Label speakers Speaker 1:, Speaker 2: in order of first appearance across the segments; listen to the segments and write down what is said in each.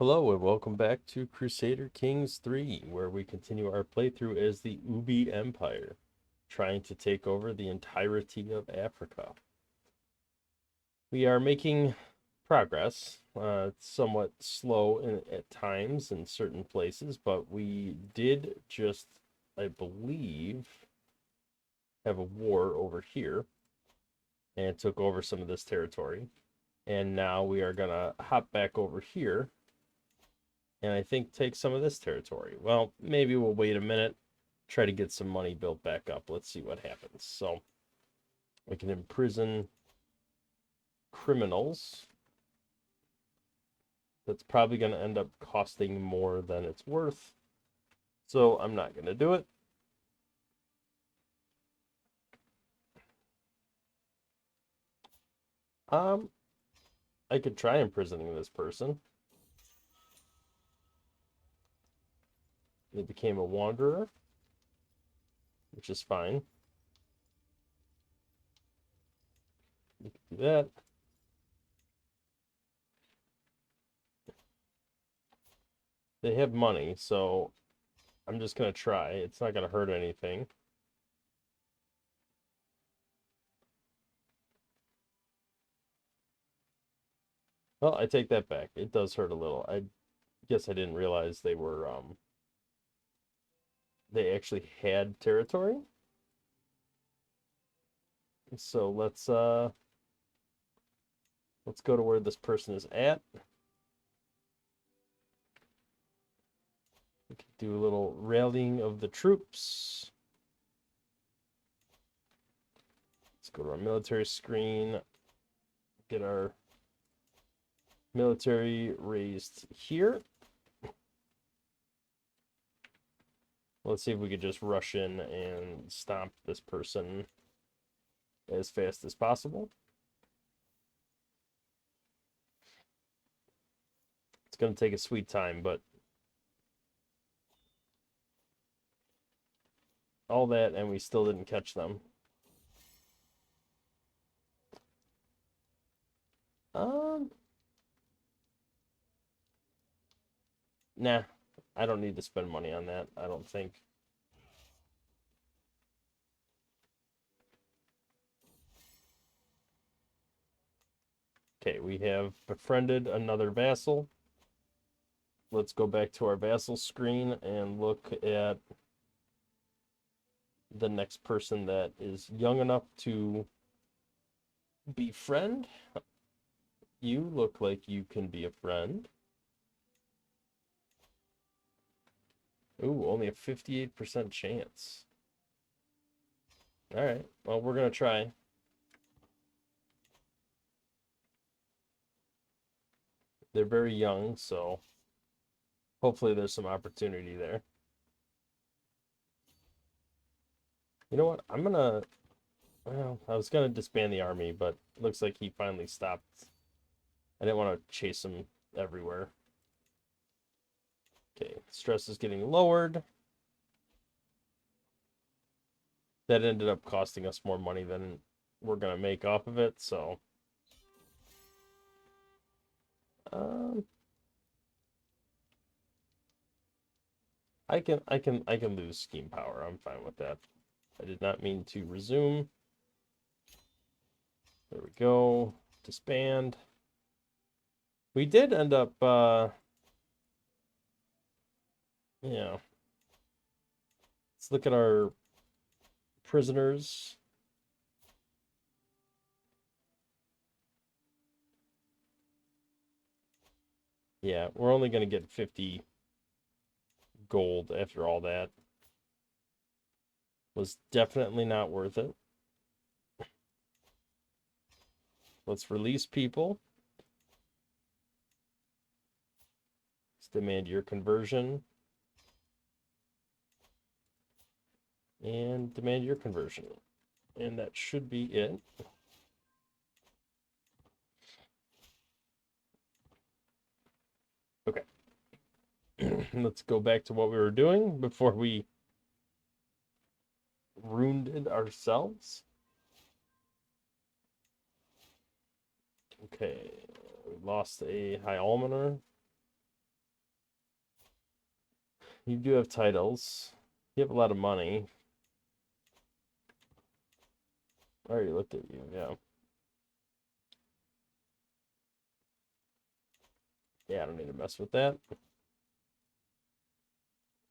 Speaker 1: Hello and welcome back to Crusader Kings 3, where we continue our playthrough as the Ubi Empire, trying to take over the entirety of Africa. We are making progress, somewhat slow at times in certain places, but we did just, I believe, have a war over here and took over some of this territory. And now we are going to hop back over here and I think take some of this territory. Well, maybe we'll wait a minute, try to get some money built back up. Let's see what happens. So we can imprison criminals. That's probably going to end up costing more than it's worth. So I'm not going to do it. I could try imprisoning this person. They became a wanderer, which is fine. We can do that. They have money, so I'm just going to try. It's not going to hurt anything. Well, I take that back. It does hurt a little. I guess I didn't realize they actually had territory. So let's go to where this person is at. We can do a little rallying of the troops. Let's go to our military screen. Get our military raised here. Let's see if we could just rush in and stomp this person as fast as possible. It's going to take a sweet time, but all that, and we still didn't catch them. Nah, I don't need to spend money on that, I don't think. Okay, we have befriended another vassal. Let's go back to our vassal screen and look at the next person that is young enough to befriend. You look like you can be a friend. Ooh, only a 58% chance. All right, well, we're going to try. They're very young, so hopefully there's some opportunity there. You know what? Well, I was going to disband the army, but it looks like he finally stopped. I didn't want to chase him everywhere. Okay, stress is getting lowered. That ended up costing us more money than we're going to make off of it, so I can lose scheme power. I'm fine with that. I did not mean to resume. There we go. Disband. We did end up yeah. Let's look at our prisoners. Yeah, we're only going to get 50 gold after all that. Was definitely not worth it. Let's release people. Let's demand your conversion. And demand your conversion. And that should be it. Okay. Let's go back to what we were doing before we ruined it ourselves. Okay. We lost a high almoner. You do have titles. You have a lot of money. I already looked at you, yeah. Yeah, I don't need to mess with that.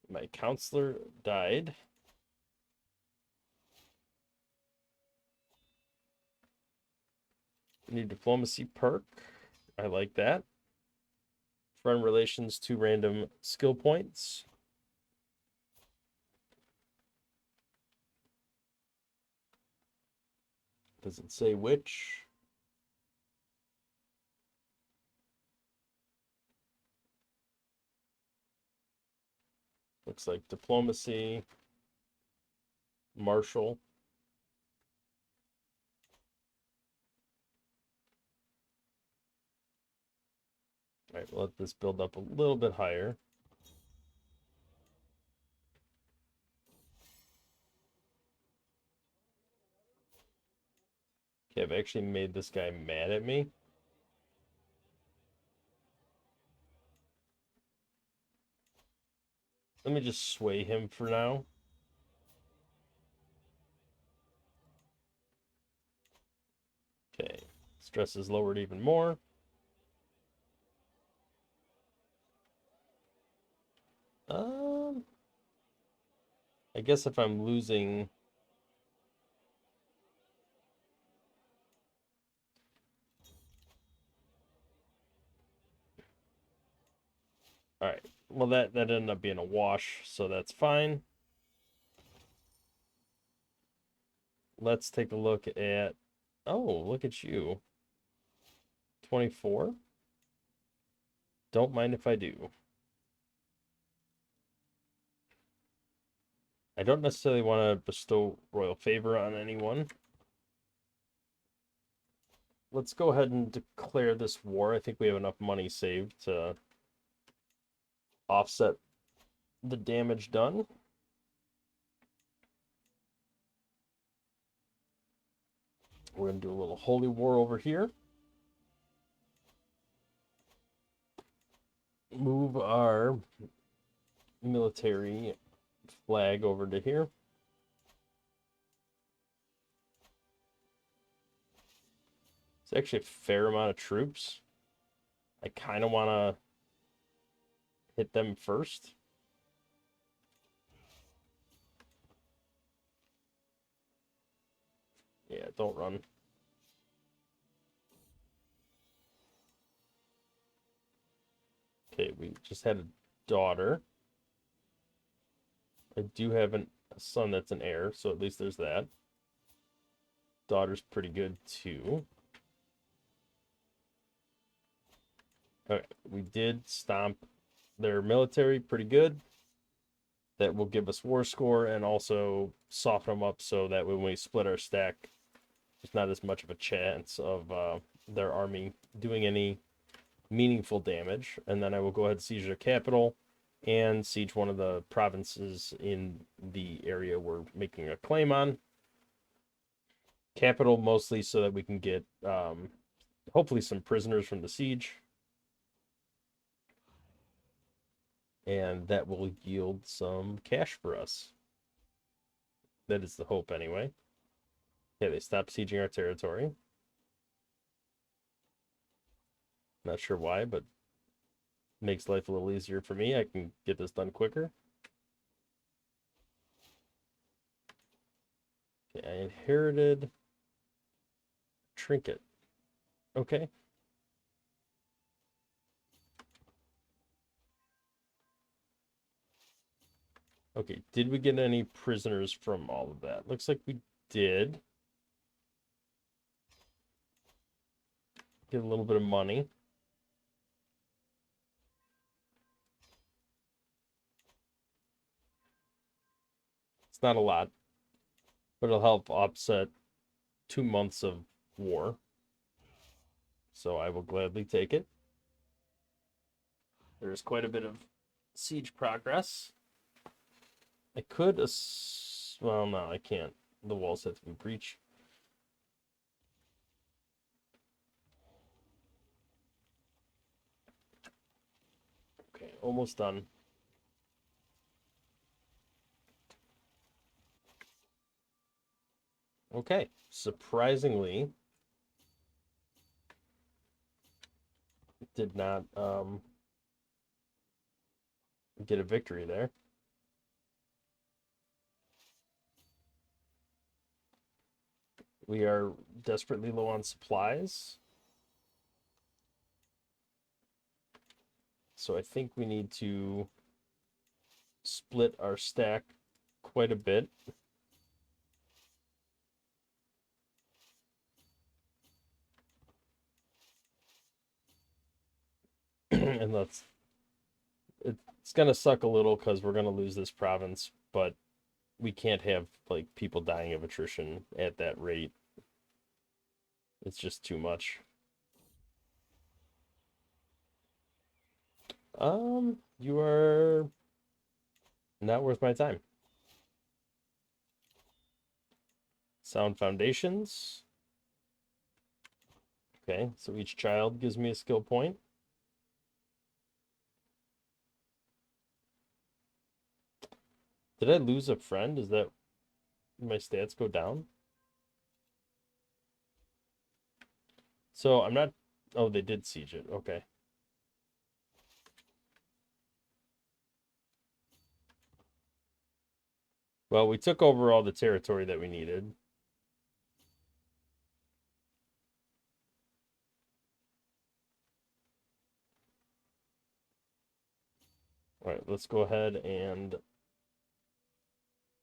Speaker 1: My counselor died. Need diplomacy perk. I like that. Friend relations, 2 random skill points. Does it say which? Looks like diplomacy, martial. All right, we'll let this build up a little bit higher. Okay, I've actually made this guy mad at me. Let me just sway him for now. Okay, stress is lowered even more. I guess if I'm losing... All right, well, that ended up being a wash, so that's fine. Let's take a look at... Oh, look at you. 24? Don't mind if I do. I don't necessarily want to bestow royal favor on anyone. Let's go ahead and declare this war. I think we have enough money saved to offset the damage done. We're going to do a little holy war over here. Move our military flag over to here. It's actually a fair amount of troops. I kind of want to hit them first. Yeah, don't run. Okay, we just had a daughter. I do have a son that's an heir, so at least there's that. Daughter's pretty good too. Okay, we did stomp their military pretty good. That will give us war score and also soften them up so that when we split our stack, there's not as much of a chance of their army doing any meaningful damage. And then I will go ahead and siege their capital and siege one of the provinces in the area we're making a claim on. Capital mostly so that we can get hopefully some prisoners from the siege. And that will yield some cash for us. That is the hope anyway. Okay, they stopped sieging our territory. Not sure why, but makes life a little easier for me. I can get this done quicker. Okay, I inherited trinket. Okay. Okay, did we get any prisoners from all of that? Looks like we did. Get a little bit of money. It's not a lot, but it'll help offset 2 months of war. So I will gladly take it. There's quite a bit of siege progress. I could, well, no, I can't. The walls have to be breached. Okay, almost done. Okay, surprisingly, did not get a victory there. We are desperately low on supplies. So I think we need to split our stack quite a bit. And it's gonna suck a little because we're gonna lose this province, but we can't have like people dying of attrition at that rate. It's just too much. You are not worth my time. Sound foundations. Okay, so each child gives me a skill point. Did I lose a friend? Is that my stats go down? So I'm not. Oh, they did siege it. Okay. Well, we took over all the territory that we needed. All right, let's go ahead and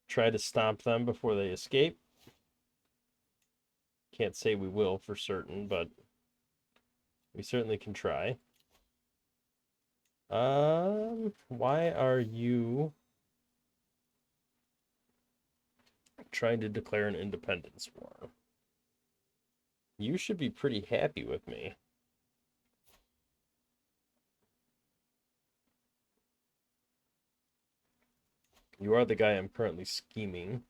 Speaker 1: try to stomp them before they escape. Can't say we will for certain, but we certainly can try. Why are you trying to declare an independence war? You should be pretty happy with me. You are the guy I'm currently scheming.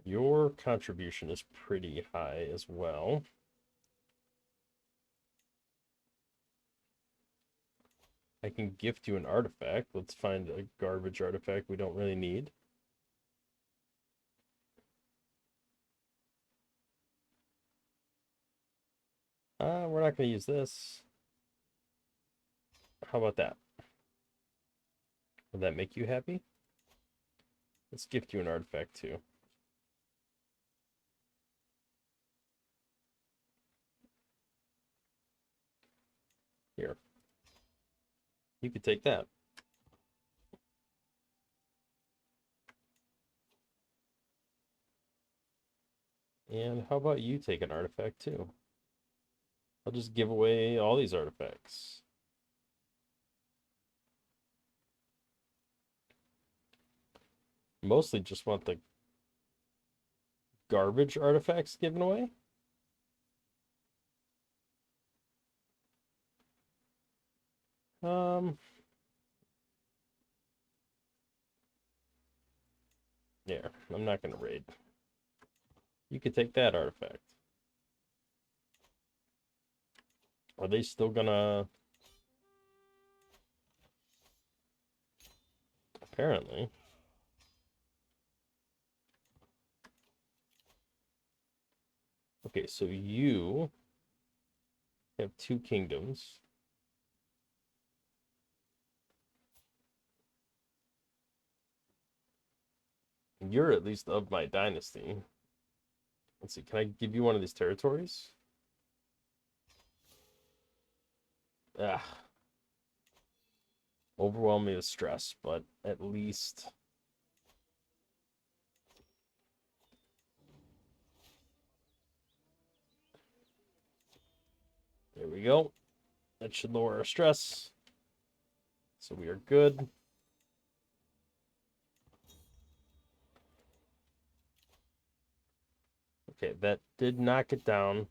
Speaker 1: Your contribution is pretty high as well. I can gift you an artifact. Let's find a garbage artifact we don't really need. We're not going to use this. How about that? Would that make you happy? Let's gift you an artifact too. Here. You could take that. And how about you take an artifact too? I'll just give away all these artifacts. Mostly just want the garbage artifacts given away. Yeah, I'm not gonna raid. You could take that artifact. Are they still gonna? Apparently. Okay, so you have 2 kingdoms. You're at least of my dynasty. Let's see, can I give you one of these territories? Ah. Overwhelm me with stress, but at least... There we go. That should lower our stress. So we are good. Okay, that did knock it down.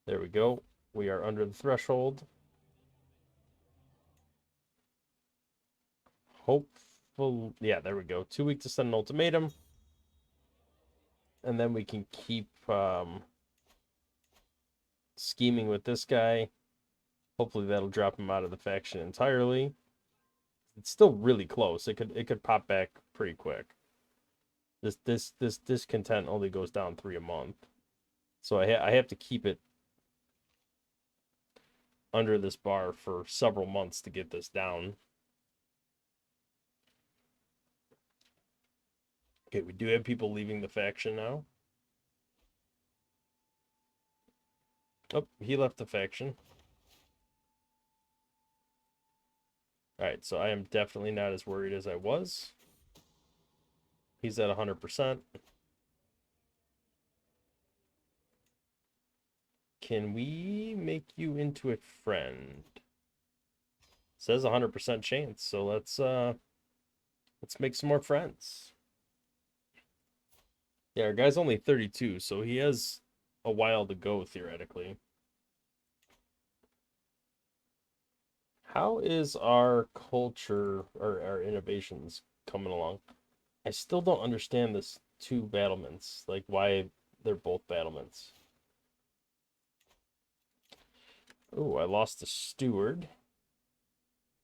Speaker 1: There we go. We are under the threshold. Hopefully, yeah, there we go. 2 weeks to send an ultimatum. And then we can keep scheming with this guy. Hopefully that'll drop him out of the faction entirely. It's still really close. It could pop back pretty quick. This discontent only goes down 3 a month, so I have to keep it under this bar for several months to get this down. Okay, we do have people leaving the faction now. Oh, he left the faction. Alright, so I am definitely not as worried as I was. He's at 100%. Can we make you into a friend? It says 100% chance, so let's make some more friends. Yeah, our guy's only 32, so he has a while to go, theoretically. How is our culture or our innovations coming along? I still don't understand this 2 battlements, like why they're both battlements. Oh, I lost the steward.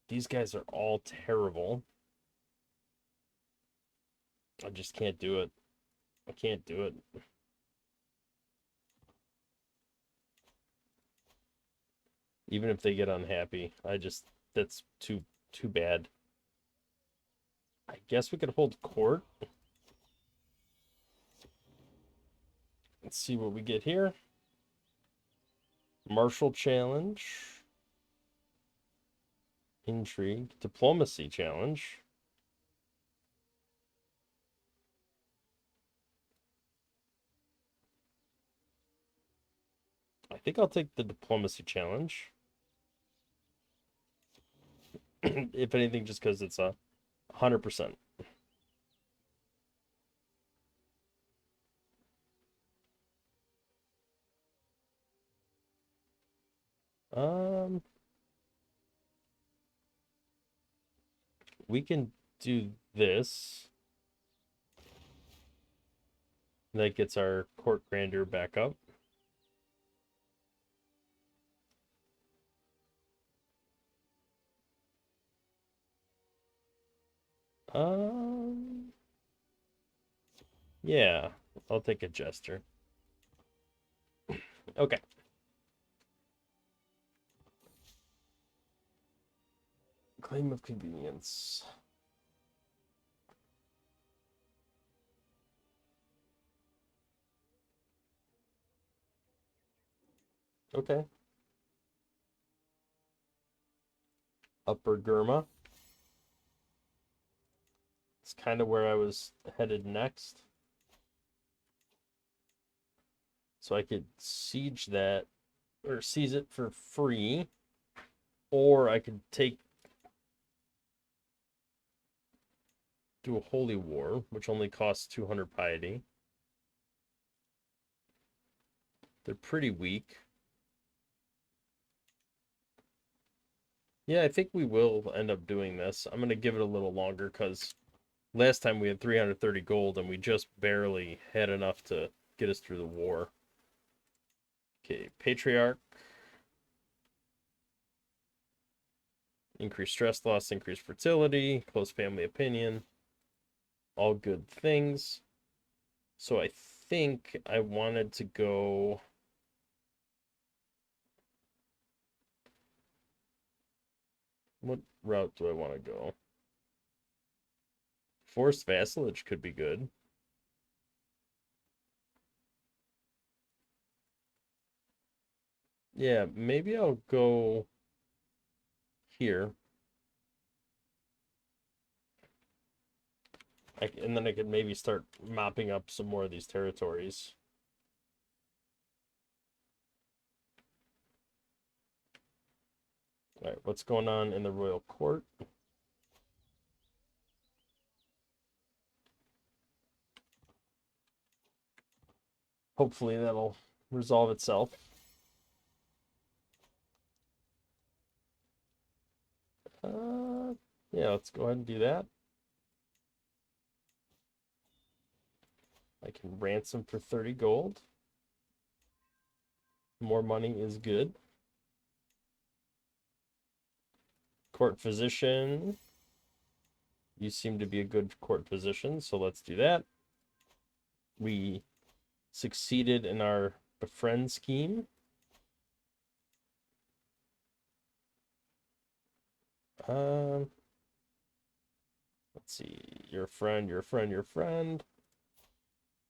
Speaker 1: These guys are all terrible. I just can't do it. I can't do it. Even if they get unhappy, that's too bad. I guess we could hold court. Let's see what we get here. Martial challenge. Intrigue. Diplomacy challenge. I think I'll take the diplomacy challenge. If anything, just because it's 100%. We can do this. That gets our court grandeur back up. Yeah, I'll take a jester. Okay. Claim of convenience. Okay. Upper Gurma. It's kind of where I was headed next. So I could siege that, or seize it for free. Or I could do a holy war, which only costs 200 piety. They're pretty weak. Yeah, I think we will end up doing this. I'm going to give it a little longer because last time we had 330 gold and we just barely had enough to get us through the war. Okay, Patriarch. Increased stress loss, increased fertility, close family opinion. All good things. So I think I wanted to go... What route do I want to go? Forced vassalage could be good. Yeah, maybe I'll go here. And then I could maybe start mopping up some more of these territories. All right, what's going on in the royal court? Hopefully that'll resolve itself. Yeah, let's go ahead and do that. I can ransom for 30 gold. More money is good. Court physician. You seem to be a good court physician, so let's do that. We succeeded in our befriend scheme. Let's see. Your friend, your friend, your friend.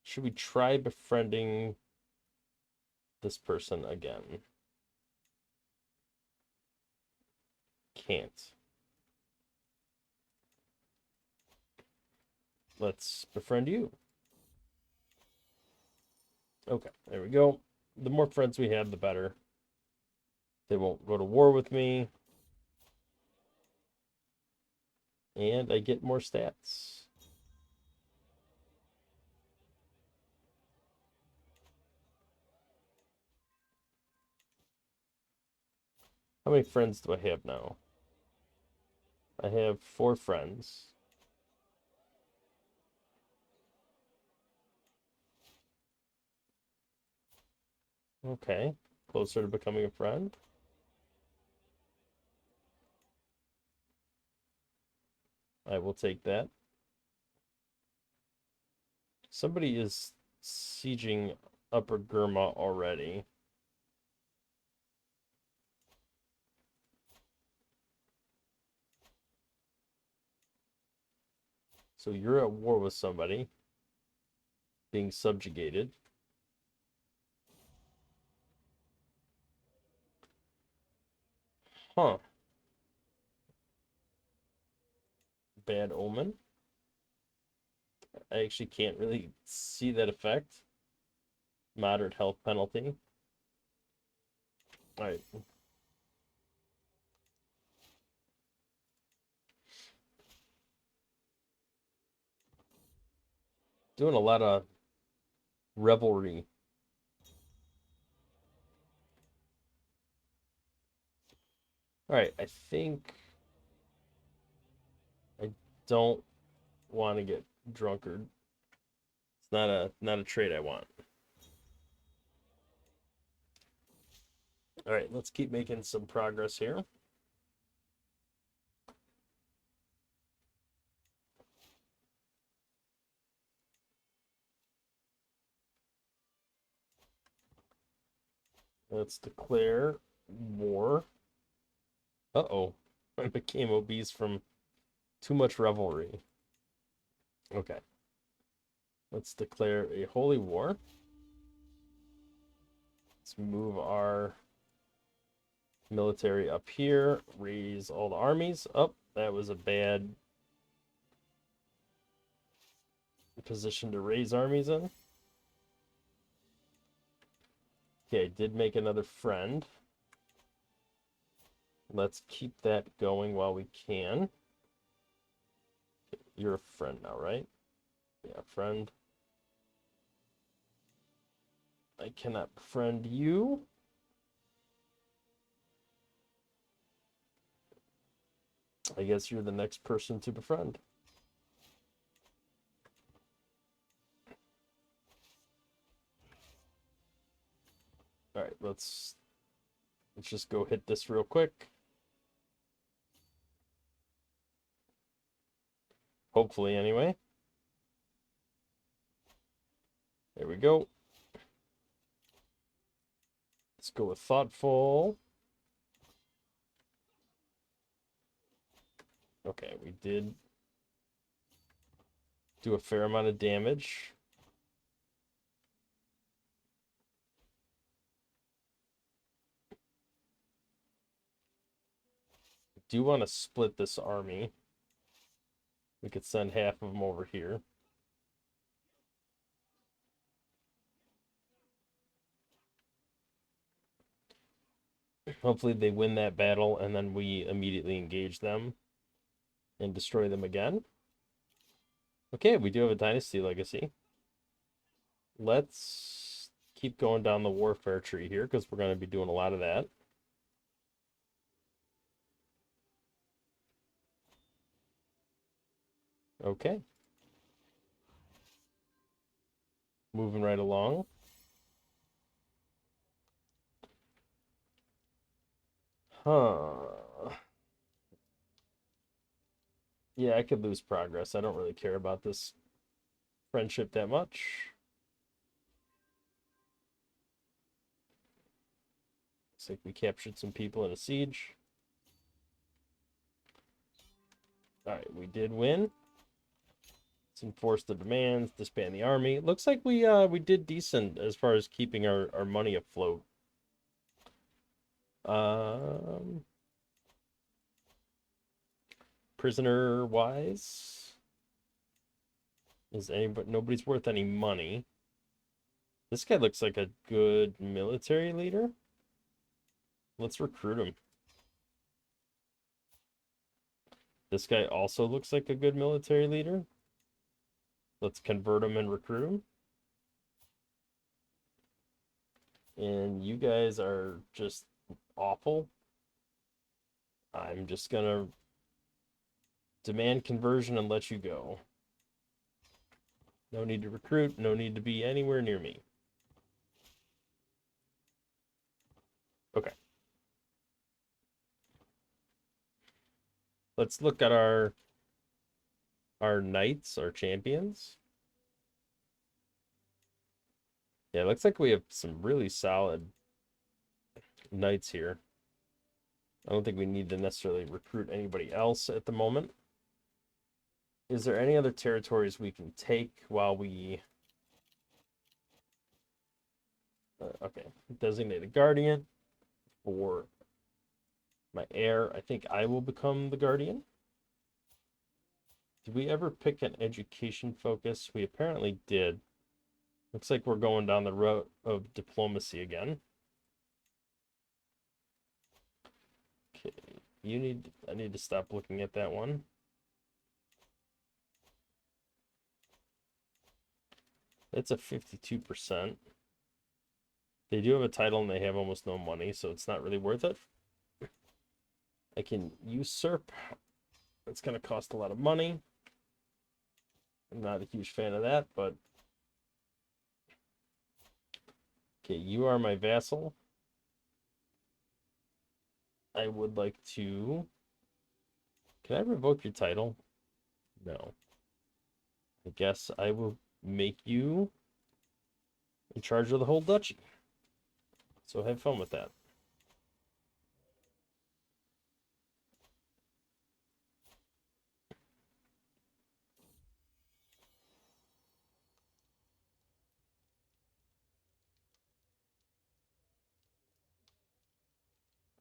Speaker 1: Should we try befriending this person again? Can't. Let's befriend you. Okay, there we go. The more friends we have, the better. They won't go to war with me. And I get more stats. How many friends do I have now? I have 4 friends. Okay, closer to becoming a friend. I will take that. Somebody is sieging Upper Gurma already. So you're at war with somebody, being subjugated. Huh. Bad omen. I actually can't really see that effect. Moderate health penalty. All right. Doing a lot of revelry. All right, I think I don't want to get drunkard. It's not a trait I want. All right, let's keep making some progress here. Let's declare war. Uh-oh. I became obese from too much revelry. Okay. Let's declare a holy war. Let's move our military up here. Raise all the armies. Oh, that was a bad position to raise armies in. Okay, I did make another friend. Let's keep that going while we can. You're a friend now, right? Yeah, friend. I cannot befriend you. I guess you're the next person to befriend. All right, let's just go hit this real quick. Hopefully, anyway. There we go. Let's go with thoughtful. Okay, we did do a fair amount of damage. Do want to split this army. We could send half of them over here. Hopefully they win that battle, and then we immediately engage them and destroy them again. Okay, we do have a dynasty legacy. Let's keep going down the warfare tree here, because we're going to be doing a lot of that. Okay. Moving right along. Huh. Yeah, I could lose progress. I don't really care about this friendship that much. Looks like we captured some people in a siege. Alright, we did win. Let's enforce the demands, disband the army. Looks like we did decent as far as keeping our money afloat. Prisoner wise, is anybody, nobody's worth any money. This guy looks like a good military leader. Let's recruit him. This guy also looks like a good military leader. Let's convert him and recruit him. And you guys are just awful. I'm just gonna demand conversion and let you go. No need to recruit, no need to be anywhere near me. Okay. Let's look at our knights, our champions. Yeah, it looks like we have some really solid knights here. I don't think we need to necessarily recruit anybody else at the moment. Is there any other territories we can take while we... okay, designate a guardian for my heir. I think I will become the guardian. Did we ever pick an education focus? We apparently did. Looks like we're going down the road of diplomacy again. Okay, I need to stop looking at that one. It's a 52%. They do have a title and they have almost no money, so it's not really worth it. I can usurp. It's going to cost a lot of money. I'm not a huge fan of that, but... okay, you are my vassal. I would like to... can I revoke your title? No. I guess I will make you in charge of the whole duchy. So have fun with that.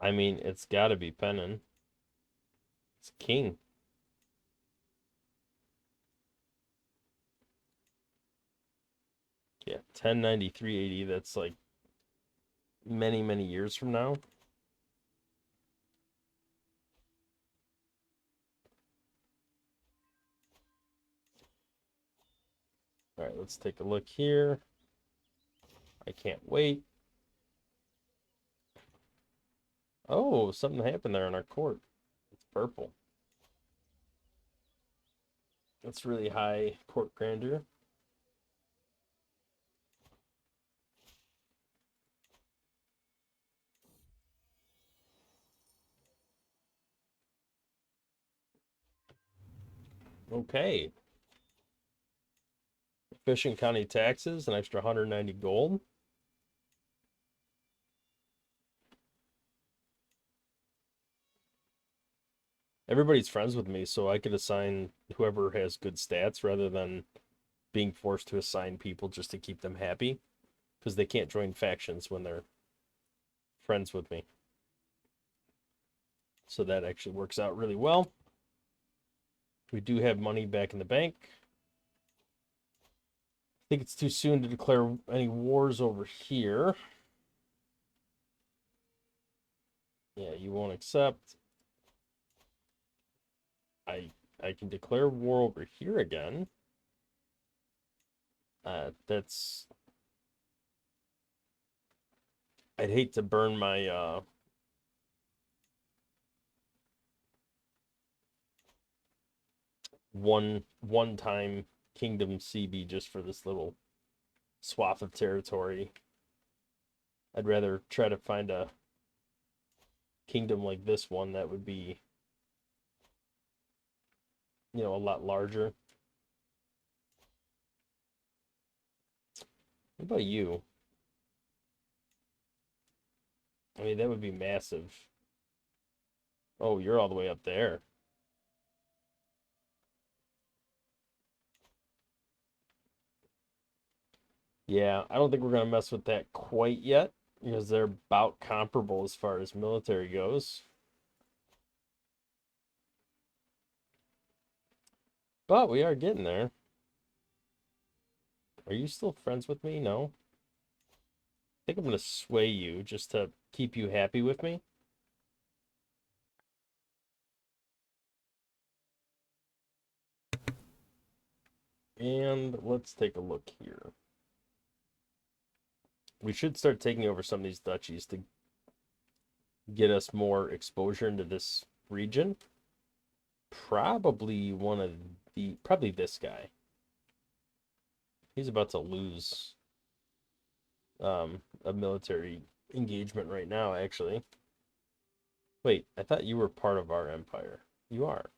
Speaker 1: I mean, it's got to be Pennon. It's king. Yeah, 1093.80. That's like many, many years from now. All right, let's take a look here. I can't wait. Oh, something happened there in our court. It's purple. That's really high court grandeur. Okay. Efficient county taxes, an extra 190 gold. Everybody's friends with me, so I could assign whoever has good stats rather than being forced to assign people just to keep them happy, because they can't join factions when they're friends with me. So that actually works out really well. We do have money back in the bank. I think it's too soon to declare any wars over here. Yeah, you won't accept. I can declare war over here again. That's... I'd hate to burn my one-time kingdom CB just for this little swath of territory. I'd rather try to find a kingdom like this one that would be you know, a lot larger. What about you? I mean, that would be massive. Oh, you're all the way up there. Yeah, I don't think we're gonna mess with that quite yet because they're about comparable as far as military goes. But we are getting there. Are you still friends with me? No. I think I'm gonna sway you just to keep you happy with me. And let's take a look here. We should start taking over some of these duchies to get us more exposure into this region. Probably probably this guy. He's about to lose a military engagement right now, actually. Wait, I thought you were part of our empire. You are.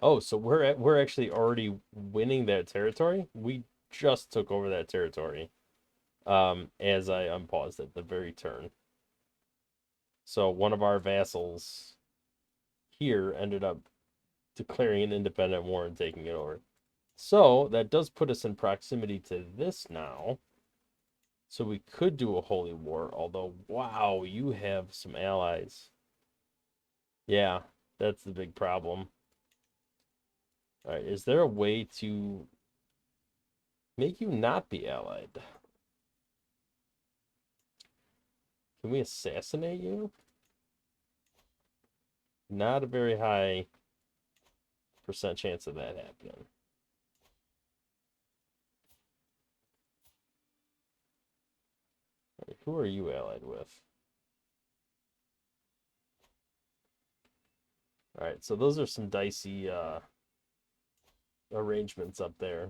Speaker 1: Oh, so we're actually already winning that territory? We just took over that territory. As I unpaused at the very turn. So one of our vassals here ended up declaring an independent war and taking it over. So that does put us in proximity to this now. So we could do a holy war, although, wow, you have some allies. Yeah, that's the big problem. All right, is there a way to make you not be allied? Can we assassinate you? Not a very high percent chance of that happening. Right, who are you allied with? All right, so those are some dicey arrangements up there.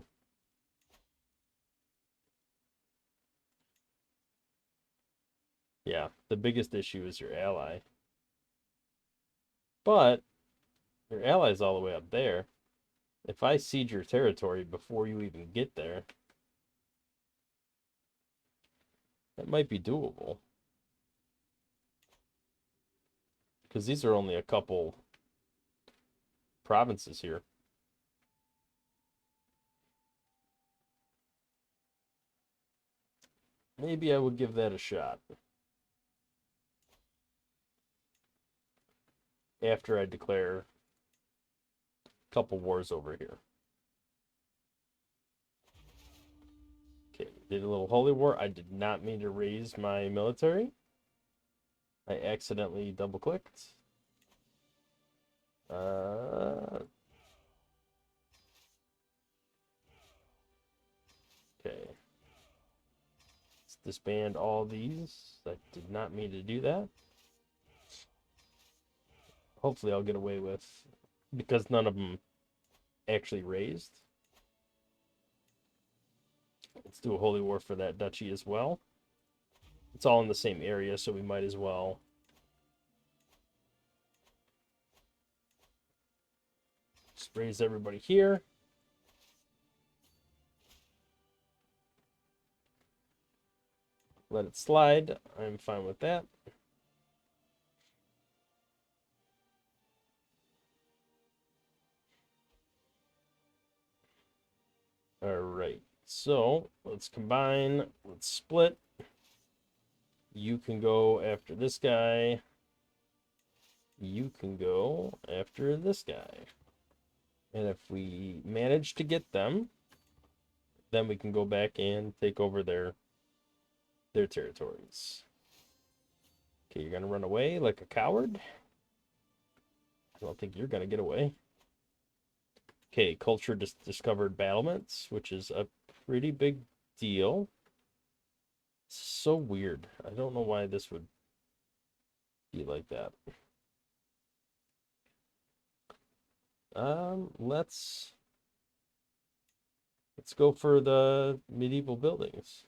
Speaker 1: Yeah, the biggest issue is your ally. But your ally's all the way up there. If I siege your territory before you even get there, that might be doable. Because these are only a couple provinces here. Maybe I would give that a shot. After I declare a couple wars over here. Okay, did a little holy war. I did not mean to raise my military. I accidentally double clicked. Okay. Let's disband all these. I did not mean to do that. Hopefully I'll get away with, because none of them actually raised. Let's do a holy war for that duchy as well. It's all in the same area, so we might as well. Just raise everybody here. Let it slide. I'm fine with that. All right. So let's combine. Let's split. You can go after this guy. You can go after this guy. And if we manage to get them, then we can go back and take over their territories. Okay, you're gonna run away like a coward? I don't think you're gonna get away. Okay, culture discovered battlements, which is a pretty big deal. So weird. I don't know why this would be like that. Let's go for the medieval buildings.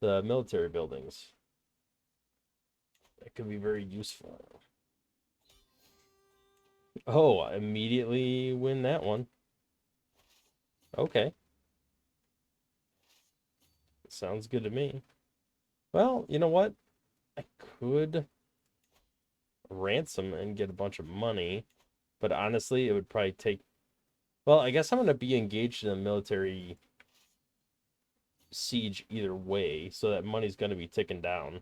Speaker 1: The military buildings. That could be very useful. Oh, I immediately win that one. Okay. Sounds good to me. Well, you know what? I could ransom and get a bunch of money, but honestly, it would probably take. Well, I guess I'm going to be engaged in a military siege either way, so that money's going to be ticking down.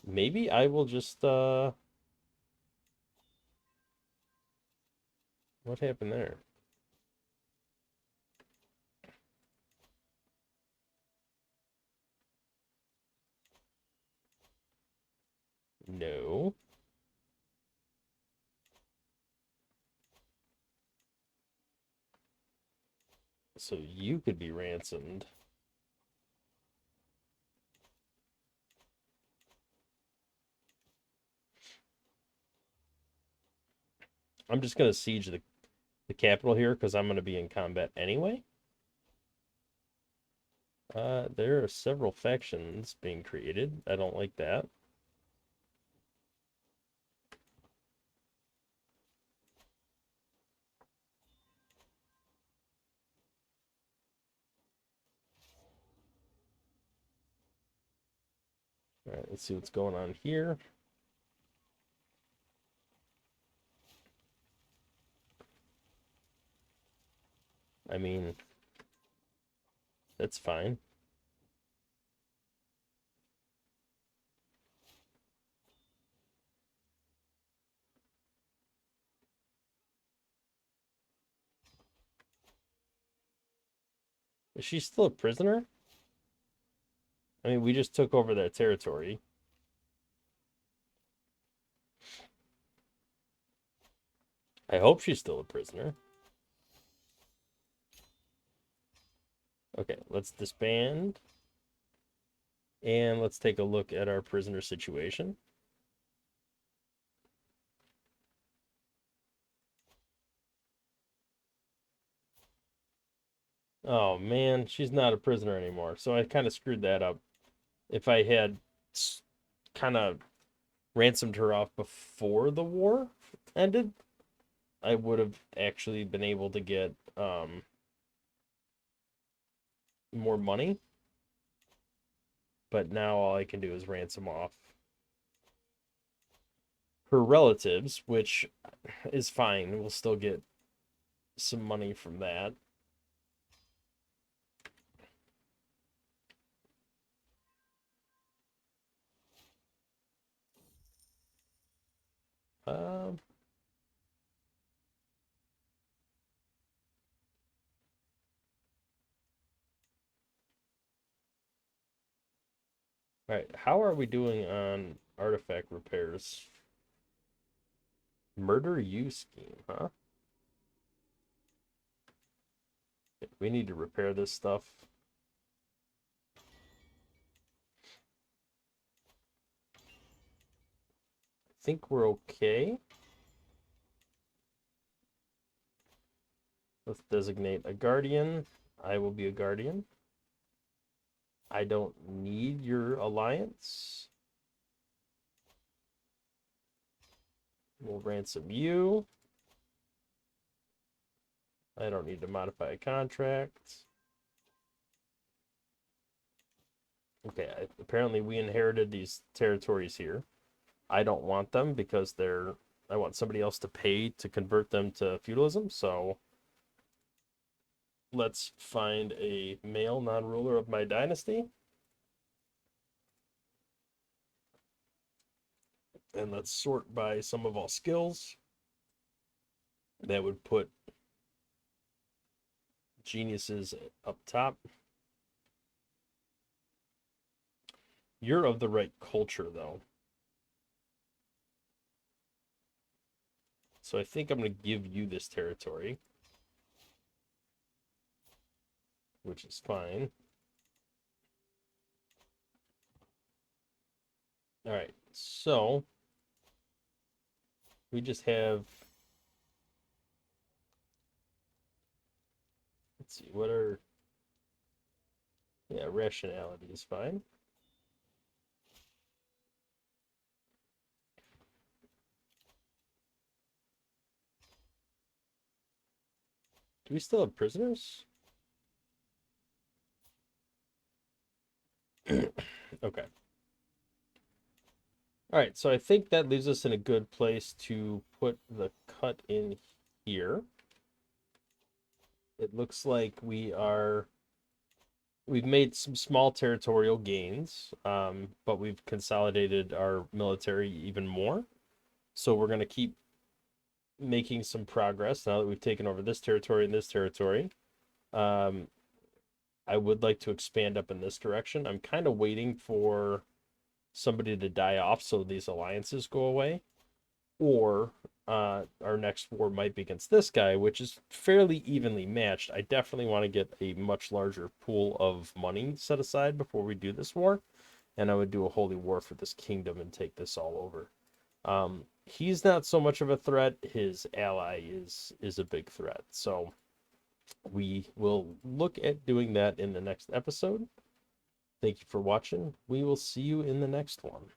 Speaker 1: Maybe I will just what happened there? No. So you could be ransomed. I'm just going to siege the capital here because I'm going to be in combat anyway. There are several factions being created. I don't like that. All right, let's see what's going on here. I mean, that's fine. Is she still a prisoner? I mean, we just took over that territory. I hope she's still a prisoner. Okay, let's disband. And let's take a look at our prisoner situation. Oh man, she's not a prisoner anymore. So I kind of screwed that up. If I had kind of ransomed her off before the war ended, I would have actually been able to get more money. But now all I can do is ransom off her relatives, which is fine. We'll still get some money from that. Um, all right, how are we doing on artifact repairs? Murder you scheme, huh? We need to repair this stuff. I think we're okay. Let's designate a guardian. I will be a guardian. I don't need your alliance. We'll ransom you. I don't need to modify a contract. Okay, apparently we inherited these territories here. I don't want them because I want somebody else to pay to convert them to feudalism, so let's find a male non-ruler of my dynasty. And let's sort by sum of all skills. That would put geniuses up top. You're of the right culture, though. So I think I'm going to give you this territory, which is fine. All right, so we just have, let's see, what are, yeah, rationality is fine. Do we still have prisoners? Okay. All right, so I think that leaves us in a good place to put the cut in here. It looks like we've made some small territorial gains, but we've consolidated our military even more. So we're going to keep making some progress now that we've taken over this territory and this territory. I would like to expand up in this direction. I'm kind of waiting for somebody to die off so these alliances go away. Or our next war might be against this guy, which is fairly evenly matched. I definitely want to get a much larger pool of money set aside before we do this war. And I would do a holy war for this kingdom and take this all over. He's not so much of a threat. His ally is a big threat. So we will look at doing that in the next episode. Thank you for watching. We will see you in the next one.